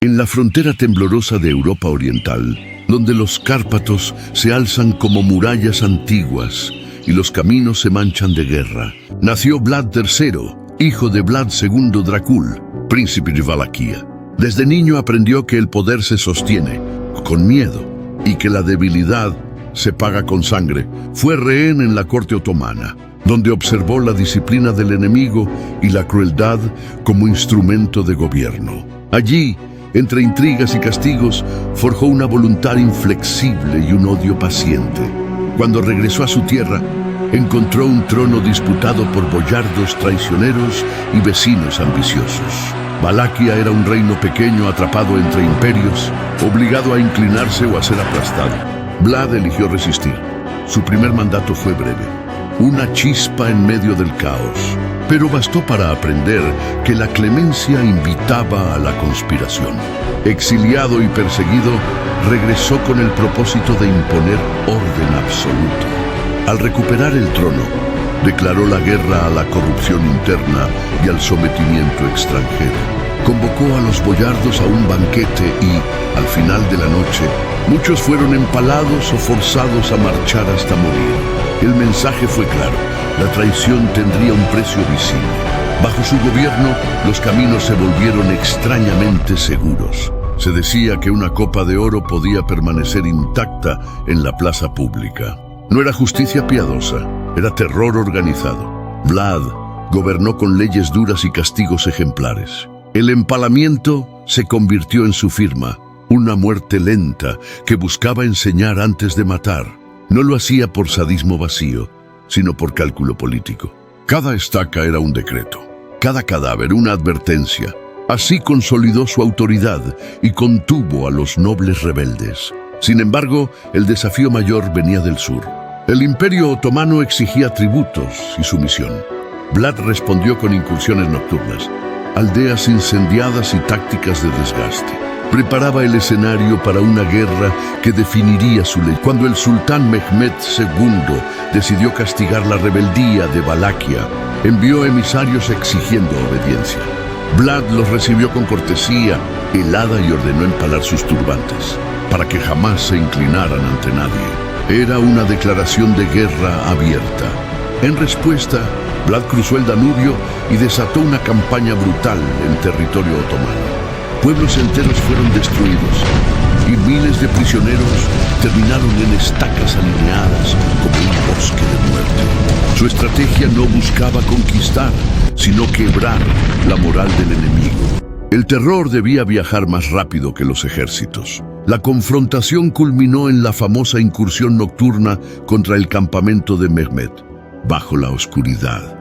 En la frontera temblorosa de Europa Oriental, donde los Cárpatos se alzan como murallas antiguas y los caminos se manchan de guerra, nació Vlad III, hijo de Vlad II Dracul, príncipe de Valaquia. Desde niño aprendió que el poder se sostiene con miedo y que la debilidad se paga con sangre. Fue rehén en la corte otomana, donde observó la disciplina del enemigo y la crueldad como instrumento de gobierno. Allí, entre intrigas y castigos, forjó una voluntad inflexible y un odio paciente. Cuando regresó a su tierra, encontró un trono disputado por boyardos traicioneros y vecinos ambiciosos. Valaquia era un reino pequeño atrapado entre imperios, obligado a inclinarse o a ser aplastado. Vlad eligió resistir. Su primer mandato fue breve, una chispa en medio del caos, pero bastó para aprender que la clemencia invitaba a la conspiración. Exiliado y perseguido, regresó con el propósito de imponer orden absoluto. Al recuperar el trono, declaró la guerra a la corrupción interna y al sometimiento extranjero. Convocó a los boyardos a un banquete y, al final de la noche, muchos fueron empalados o forzados a marchar hasta morir. El mensaje fue claro: la traición tendría un precio visible. Bajo su gobierno, los caminos se volvieron extrañamente seguros. Se decía que una copa de oro podía permanecer intacta en la plaza pública. No era justicia piadosa, era terror organizado. Vlad gobernó con leyes duras y castigos ejemplares. El empalamiento se convirtió en su firma, una muerte lenta que buscaba enseñar antes de matar. No lo hacía por sadismo vacío, sino por cálculo político. Cada estaca era un decreto, cada cadáver una advertencia. Así consolidó su autoridad y contuvo a los nobles rebeldes. Sin embargo, el desafío mayor venía del sur. El Imperio Otomano exigía tributos y sumisión. Vlad respondió con incursiones nocturnas, aldeas incendiadas y tácticas de desgaste. Preparaba el escenario para una guerra que definiría su ley. Cuando el sultán Mehmed II decidió castigar la rebeldía de Valaquia, envió emisarios exigiendo obediencia. Vlad los recibió con cortesía helada y ordenó empalar sus turbantes, para que jamás se inclinaran ante nadie. Era una declaración de guerra abierta. En respuesta, Vlad cruzó el Danubio y desató una campaña brutal en territorio otomano. Pueblos enteros fueron destruidos y miles de prisioneros terminaron en estacas alineadas como un bosque de muerte. Su estrategia no buscaba conquistar, sino quebrar la moral del enemigo. El terror debía viajar más rápido que los ejércitos. La confrontación culminó en la famosa incursión nocturna contra el campamento de Mehmed. Bajo la oscuridad,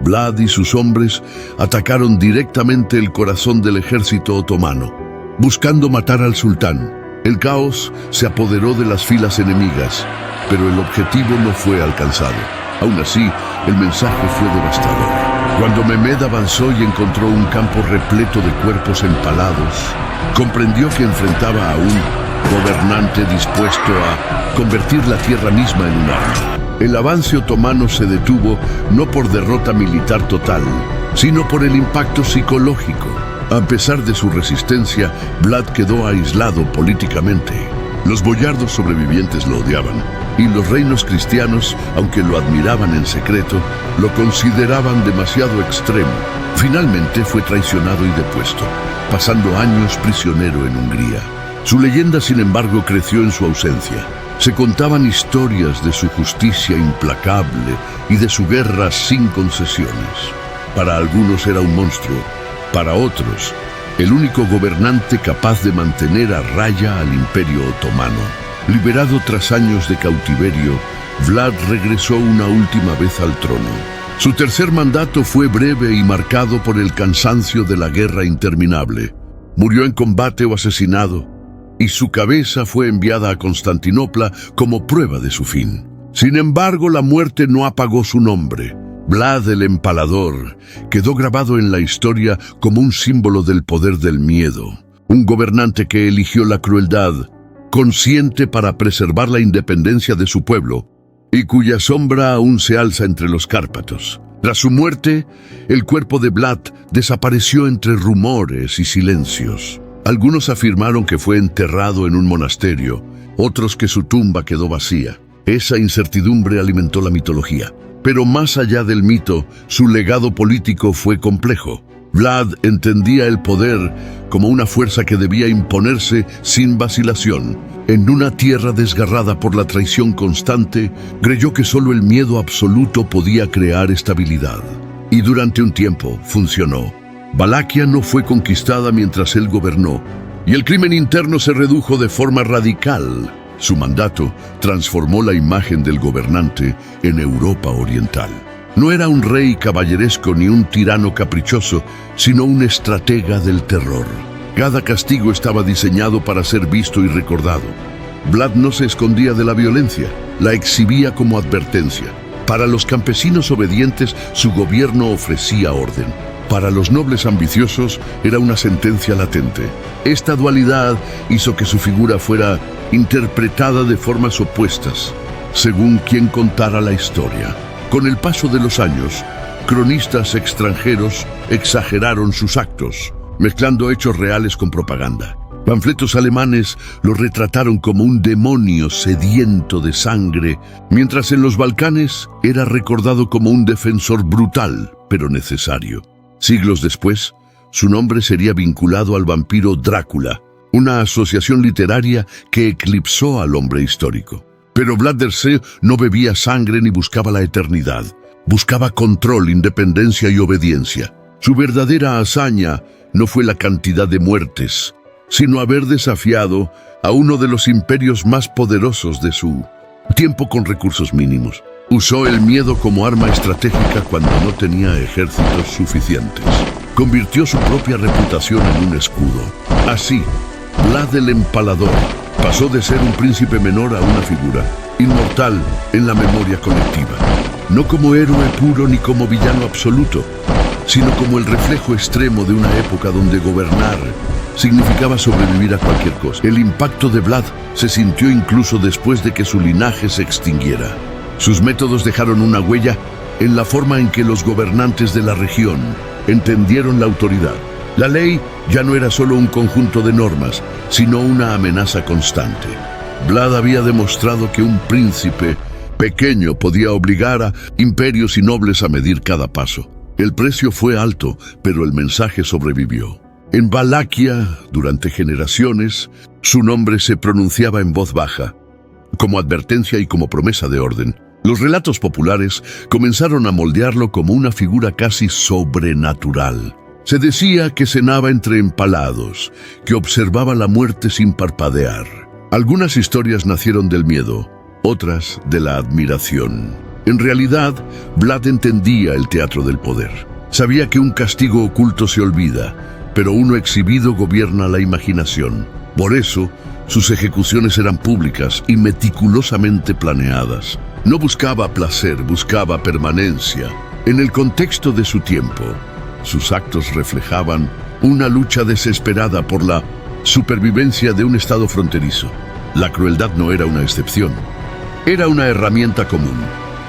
Vlad y sus hombres atacaron directamente el corazón del ejército otomano, buscando matar al sultán. El caos se apoderó de las filas enemigas, pero el objetivo no fue alcanzado. Aún así, el mensaje fue devastador. Cuando Mehmed avanzó y encontró un campo repleto de cuerpos empalados, comprendió que enfrentaba a un gobernante dispuesto a convertir la tierra misma en un arma. El avance otomano se detuvo no por derrota militar total, sino por el impacto psicológico. A pesar de su resistencia, Vlad quedó aislado políticamente. Los boyardos sobrevivientes lo odiaban, y los reinos cristianos, aunque lo admiraban en secreto, lo consideraban demasiado extremo. Finalmente fue traicionado y depuesto, pasando años prisionero en Hungría. Su leyenda, sin embargo, creció en su ausencia. Se contaban historias de su justicia implacable y de su guerra sin concesiones. Para algunos era un monstruo, para otros, el único gobernante capaz de mantener a raya al Imperio Otomano. Liberado tras años de cautiverio, Vlad regresó una última vez al trono. Su tercer mandato fue breve y marcado por el cansancio de la guerra interminable. Murió en combate o asesinado, y su cabeza fue enviada a Constantinopla como prueba de su fin. Sin embargo, la muerte no apagó su nombre. Vlad el Empalador quedó grabado en la historia como un símbolo del poder del miedo. Un gobernante que eligió la crueldad, consciente para preservar la independencia de su pueblo, y cuya sombra aún se alza entre los Cárpatos. Tras su muerte, el cuerpo de Vlad desapareció entre rumores y silencios. Algunos afirmaron que fue enterrado en un monasterio, otros que su tumba quedó vacía. Esa incertidumbre alimentó la mitología. Pero más allá del mito, su legado político fue complejo. Vlad entendía el poder como una fuerza que debía imponerse sin vacilación. En una tierra desgarrada por la traición constante, creyó que solo el miedo absoluto podía crear estabilidad. Y durante un tiempo funcionó. Valaquia no fue conquistada mientras él gobernó, y el crimen interno se redujo de forma radical. Su mandato transformó la imagen del gobernante en Europa Oriental. No era un rey caballeresco ni un tirano caprichoso, sino un estratega del terror. Cada castigo estaba diseñado para ser visto y recordado. Vlad no se escondía de la violencia, la exhibía como advertencia. Para los campesinos obedientes, su gobierno ofrecía orden. Para los nobles ambiciosos, era una sentencia latente. Esta dualidad hizo que su figura fuera interpretada de formas opuestas, según quien contara la historia. Con el paso de los años, cronistas extranjeros exageraron sus actos, mezclando hechos reales con propaganda. Panfletos alemanes lo retrataron como un demonio sediento de sangre, mientras en los Balcanes era recordado como un defensor brutal, pero necesario. Siglos después, su nombre sería vinculado al vampiro Drácula, una asociación literaria que eclipsó al hombre histórico. Pero Vlad III no bebía sangre ni buscaba la eternidad. Buscaba control, independencia y obediencia. Su verdadera hazaña no fue la cantidad de muertes, sino haber desafiado a uno de los imperios más poderosos de su tiempo con recursos mínimos. Usó el miedo como arma estratégica cuando no tenía ejércitos suficientes. Convirtió su propia reputación en un escudo. Así, Vlad el Empalador pasó de ser un príncipe menor a una figura inmortal en la memoria colectiva. No como héroe puro ni como villano absoluto, sino como el reflejo extremo de una época donde gobernar significaba sobrevivir a cualquier cosa. El impacto de Vlad se sintió incluso después de que su linaje se extinguiera. Sus métodos dejaron una huella en la forma en que los gobernantes de la región entendieron la autoridad. La ley ya no era solo un conjunto de normas, sino una amenaza constante. Vlad había demostrado que un príncipe pequeño podía obligar a imperios y nobles a medir cada paso. El precio fue alto, pero el mensaje sobrevivió. En Valaquia, durante generaciones, su nombre se pronunciaba en voz baja, como advertencia y como promesa de orden. Los relatos populares comenzaron a moldearlo como una figura casi sobrenatural. Se decía que cenaba entre empalados, que observaba la muerte sin parpadear. Algunas historias nacieron del miedo, otras de la admiración. En realidad, Vlad entendía el teatro del poder. Sabía que un castigo oculto se olvida, pero uno exhibido gobierna la imaginación. Por eso, sus ejecuciones eran públicas y meticulosamente planeadas. No buscaba placer, buscaba permanencia. En el contexto de su tiempo, sus actos reflejaban una lucha desesperada por la supervivencia de un estado fronterizo. La crueldad no era una excepción. Era una herramienta común,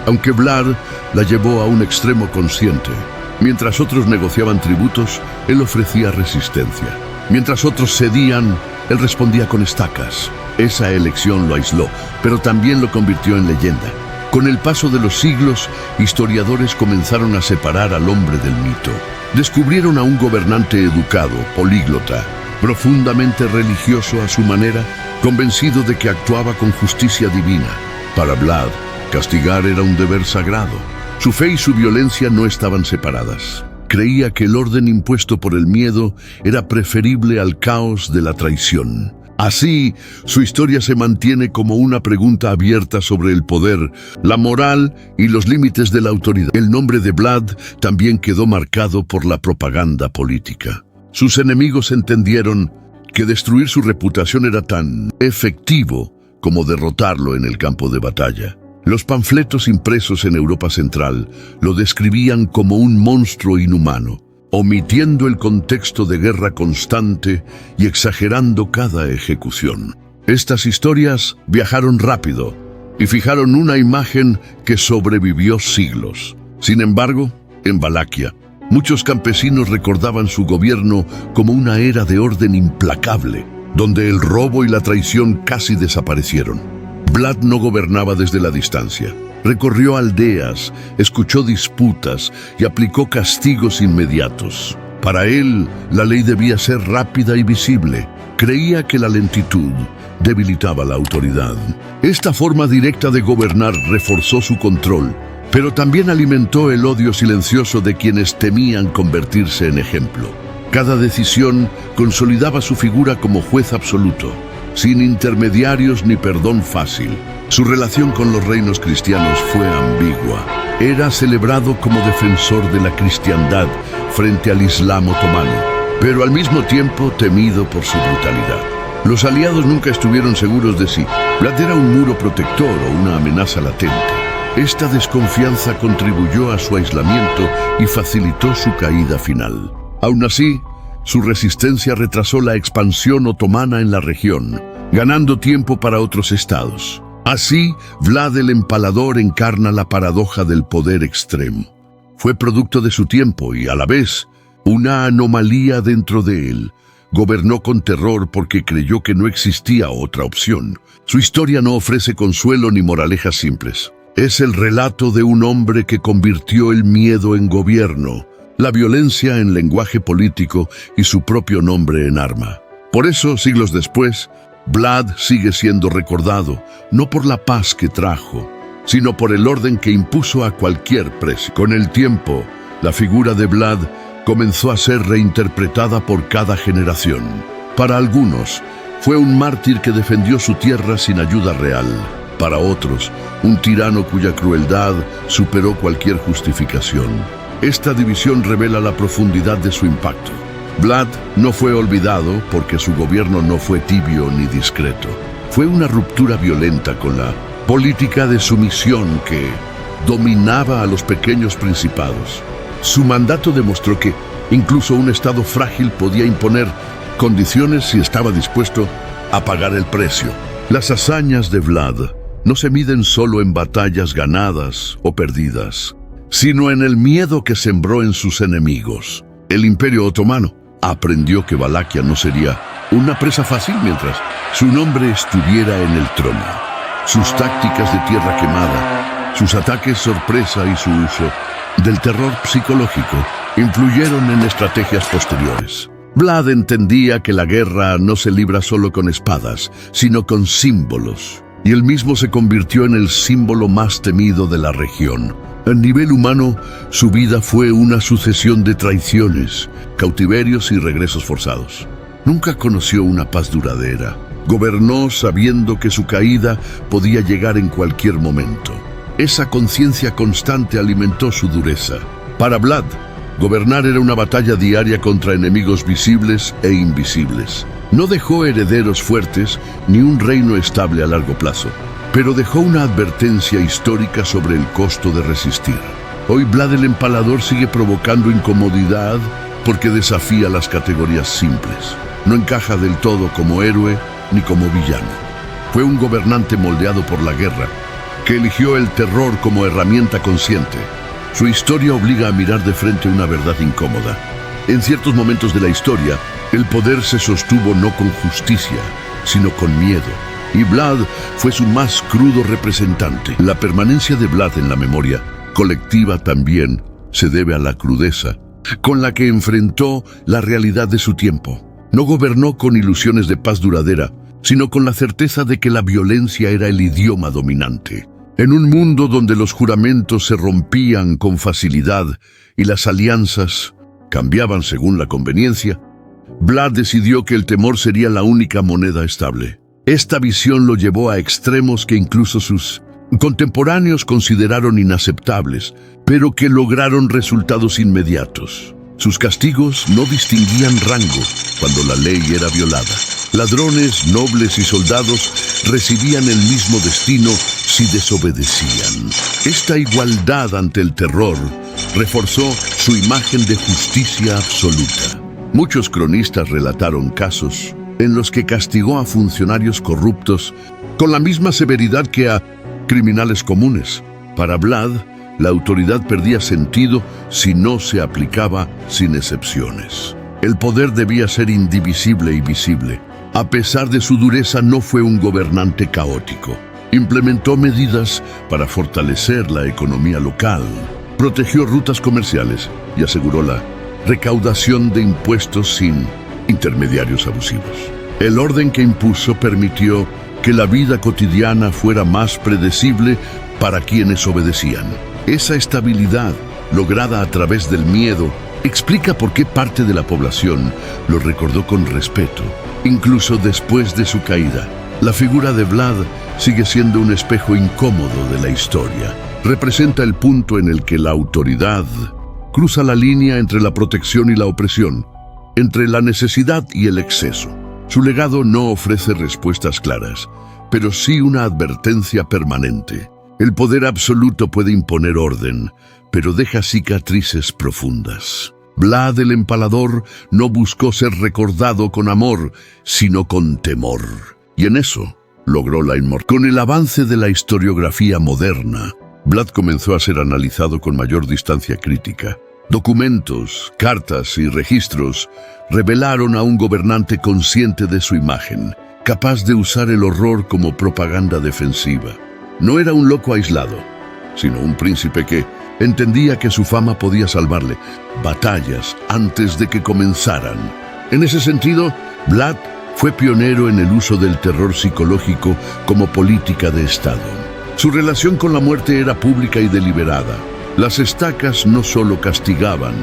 aunque Vlad la llevó a un extremo consciente. Mientras otros negociaban tributos, él ofrecía resistencia. Mientras otros cedían, él respondía con estacas. Esa elección lo aisló, pero también lo convirtió en leyenda. Con el paso de los siglos, historiadores comenzaron a separar al hombre del mito. Descubrieron a un gobernante educado, políglota, profundamente religioso a su manera, convencido de que actuaba con justicia divina. Para Vlad, castigar era un deber sagrado. Su fe y su violencia no estaban separadas. Creía que el orden impuesto por el miedo era preferible al caos de la traición. Así, su historia se mantiene como una pregunta abierta sobre el poder, la moral y los límites de la autoridad. El nombre de Vlad también quedó marcado por la propaganda política. Sus enemigos entendieron que destruir su reputación era tan efectivo como derrotarlo en el campo de batalla. Los panfletos impresos en Europa Central lo describían como un monstruo inhumano, omitiendo el contexto de guerra constante y exagerando cada ejecución. Estas historias viajaron rápido y fijaron una imagen que sobrevivió siglos. Sin embargo, en Valaquia, Muchos campesinos recordaban su gobierno como una era de orden implacable, donde el robo y la traición casi desaparecieron. Vlad no gobernaba desde la distancia. Recorrió aldeas, escuchó disputas y aplicó castigos inmediatos. Para él, la ley debía ser rápida y visible. Creía que la lentitud debilitaba la autoridad. Esta forma directa de gobernar reforzó su control, pero también alimentó el odio silencioso de quienes temían convertirse en ejemplo. Cada decisión consolidaba su figura como juez absoluto, sin intermediarios ni perdón fácil. Su relación con los reinos cristianos fue ambigua. Era celebrado como defensor de la cristiandad frente al Islam otomano, pero al mismo tiempo temido por su brutalidad. Los aliados nunca estuvieron seguros de si Vlad era un muro protector o una amenaza latente. Esta desconfianza contribuyó a su aislamiento y facilitó su caída final. Aún así, su resistencia retrasó la expansión otomana en la región, ganando tiempo para otros estados. Así, Vlad el Empalador encarna la paradoja del poder extremo. Fue producto de su tiempo y, a la vez, una anomalía dentro de él. Gobernó con terror porque creyó que no existía otra opción. Su historia no ofrece consuelo ni moralejas simples. Es el relato de un hombre que convirtió el miedo en gobierno, la violencia en lenguaje político y su propio nombre en arma. Por eso, siglos después, Vlad sigue siendo recordado, no por la paz que trajo, sino por el orden que impuso a cualquier precio. Con el tiempo, la figura de Vlad comenzó a ser reinterpretada por cada generación. Para algunos, fue un mártir que defendió su tierra sin ayuda real. Para otros, un tirano cuya crueldad superó cualquier justificación. Esta división revela la profundidad de su impacto. Vlad no fue olvidado porque su gobierno no fue tibio ni discreto. Fue una ruptura violenta con la política de sumisión que dominaba a los pequeños principados. Su mandato demostró que incluso un estado frágil podía imponer condiciones si estaba dispuesto a pagar el precio. Las hazañas de Vlad no se miden solo en batallas ganadas o perdidas, sino en el miedo que sembró en sus enemigos. El Imperio Otomano aprendió que Valaquia no sería una presa fácil mientras su nombre estuviera en el trono. Sus tácticas de tierra quemada, sus ataques sorpresa y su uso del terror psicológico influyeron en estrategias posteriores. Vlad entendía que la guerra no se libra solo con espadas, sino con símbolos, y él mismo se convirtió en el símbolo más temido de la región. A nivel humano, su vida fue una sucesión de traiciones, cautiverios y regresos forzados. Nunca conoció una paz duradera. Gobernó sabiendo que su caída podía llegar en cualquier momento. Esa conciencia constante alimentó su dureza. Para Vlad, gobernar era una batalla diaria contra enemigos visibles e invisibles. No dejó herederos fuertes ni un reino estable a largo plazo, pero dejó una advertencia histórica sobre el costo de resistir. Hoy Vlad el Empalador sigue provocando incomodidad porque desafía las categorías simples. No encaja del todo como héroe ni como villano. Fue un gobernante moldeado por la guerra, que eligió el terror como herramienta consciente. Su historia obliga a mirar de frente una verdad incómoda. En ciertos momentos de la historia, el poder se sostuvo no con justicia, sino con miedo. Y Vlad fue su más crudo representante. La permanencia de Vlad en la memoria colectiva también se debe a la crudeza con la que enfrentó la realidad de su tiempo. No gobernó con ilusiones de paz duradera, sino con la certeza de que la violencia era el idioma dominante. En un mundo donde los juramentos se rompían con facilidad y las alianzas cambiaban según la conveniencia, Vlad decidió que el temor sería la única moneda estable. Esta visión lo llevó a extremos que incluso sus contemporáneos consideraron inaceptables, pero que lograron resultados inmediatos. Sus castigos no distinguían rango cuando la ley era violada. Ladrones, nobles y soldados recibían el mismo destino si desobedecían. Esta igualdad ante el terror reforzó su imagen de justicia absoluta. Muchos cronistas relataron casos en los que castigó a funcionarios corruptos con la misma severidad que a criminales comunes. Para Vlad, la autoridad perdía sentido si no se aplicaba sin excepciones. El poder debía ser indivisible y visible. A pesar de su dureza, no fue un gobernante caótico. Implementó medidas para fortalecer la economía local, protegió rutas comerciales y aseguró la recaudación de impuestos sin intermediarios abusivos. El orden que impuso permitió que la vida cotidiana fuera más predecible para quienes obedecían. Esa estabilidad, lograda a través del miedo, explica por qué parte de la población lo recordó con respeto, incluso después de su caída. La figura de Vlad sigue siendo un espejo incómodo de la historia. Representa el punto en el que la autoridad cruza la línea entre la protección y la opresión, entre la necesidad y el exceso. Su legado no ofrece respuestas claras, pero sí una advertencia permanente. El poder absoluto puede imponer orden, pero deja cicatrices profundas. Vlad el Empalador no buscó ser recordado con amor, sino con temor. Y en eso logró la inmortalidad. Con el avance de la historiografía moderna, Vlad comenzó a ser analizado con mayor distancia crítica. Documentos, cartas y registros revelaron a un gobernante consciente de su imagen, capaz de usar el horror como propaganda defensiva. No era un loco aislado, sino un príncipe que entendía que su fama podía salvarle batallas antes de que comenzaran. En ese sentido, Vlad fue pionero en el uso del terror psicológico como política de Estado. Su relación con la muerte era pública y deliberada. Las estacas no solo castigaban,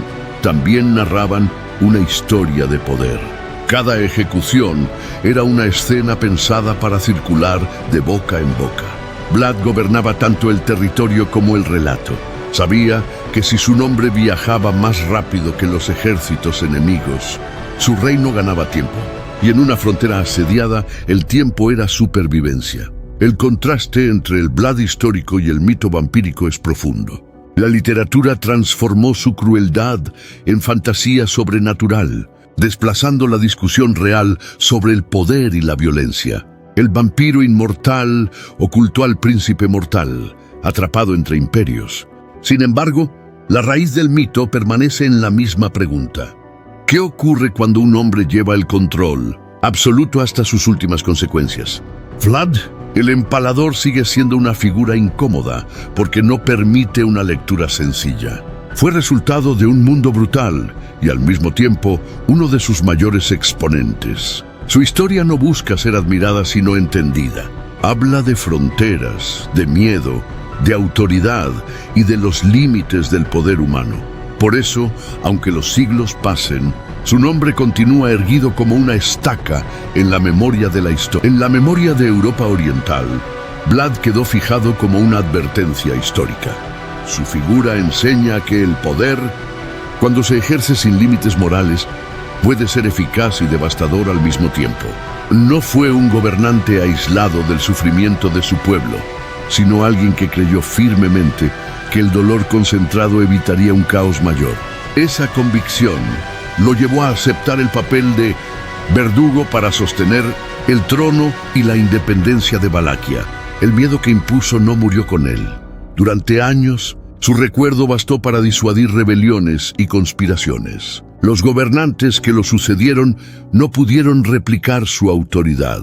también narraban una historia de poder. Cada ejecución era una escena pensada para circular de boca en boca. Vlad gobernaba tanto el territorio como el relato. Sabía que si su nombre viajaba más rápido que los ejércitos enemigos, su reino ganaba tiempo. Y en una frontera asediada, el tiempo era supervivencia. El contraste entre el Vlad histórico y el mito vampírico es profundo. La literatura transformó su crueldad en fantasía sobrenatural, desplazando la discusión real sobre el poder y la violencia. El vampiro inmortal ocultó al príncipe mortal, atrapado entre imperios. Sin embargo, la raíz del mito permanece en la misma pregunta. ¿Qué ocurre cuando un hombre lleva el control absoluto hasta sus últimas consecuencias? Vlad, el Empalador, sigue siendo una figura incómoda porque no permite una lectura sencilla. Fue resultado de un mundo brutal y al mismo tiempo uno de sus mayores exponentes. Su historia no busca ser admirada sino entendida. Habla de fronteras, de miedo, de autoridad y de los límites del poder humano. Por eso, aunque los siglos pasen, su nombre continúa erguido como una estaca en la memoria de la historia. En la memoria de Europa Oriental, Vlad quedó fijado como una advertencia histórica. Su figura enseña que el poder, cuando se ejerce sin límites morales, puede ser eficaz y devastador al mismo tiempo. No fue un gobernante aislado del sufrimiento de su pueblo, sino alguien que creyó firmemente que el dolor concentrado evitaría un caos mayor. Esa convicción lo llevó a aceptar el papel de verdugo para sostener el trono y la independencia de Valaquia. El miedo que impuso no murió con él. Durante años, su recuerdo bastó para disuadir rebeliones y conspiraciones. Los gobernantes que lo sucedieron no pudieron replicar su autoridad,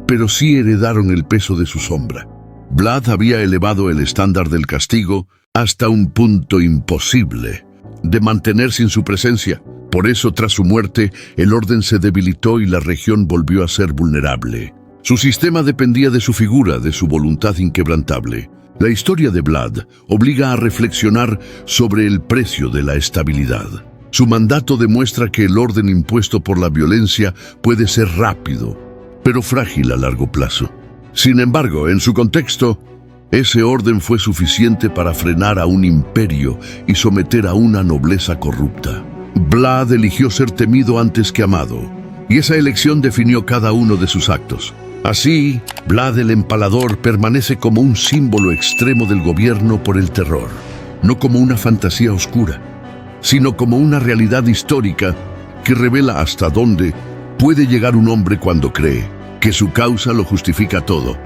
pero sí heredaron el peso de su sombra. Vlad había elevado el estándar del castigo hasta un punto imposible de mantener sin su presencia. Por eso, tras su muerte, el orden se debilitó y la región volvió a ser vulnerable. Su sistema dependía de su figura, de su voluntad inquebrantable. La historia de Vlad obliga a reflexionar sobre el precio de la estabilidad. Su mandato demuestra que el orden impuesto por la violencia puede ser rápido, pero frágil a largo plazo. Sin embargo, en su contexto, ese orden fue suficiente para frenar a un imperio y someter a una nobleza corrupta. Vlad eligió ser temido antes que amado, y esa elección definió cada uno de sus actos. Así, Vlad el Empalador permanece como un símbolo extremo del gobierno por el terror, no como una fantasía oscura, sino como una realidad histórica que revela hasta dónde puede llegar un hombre cuando cree que su causa lo justifica todo.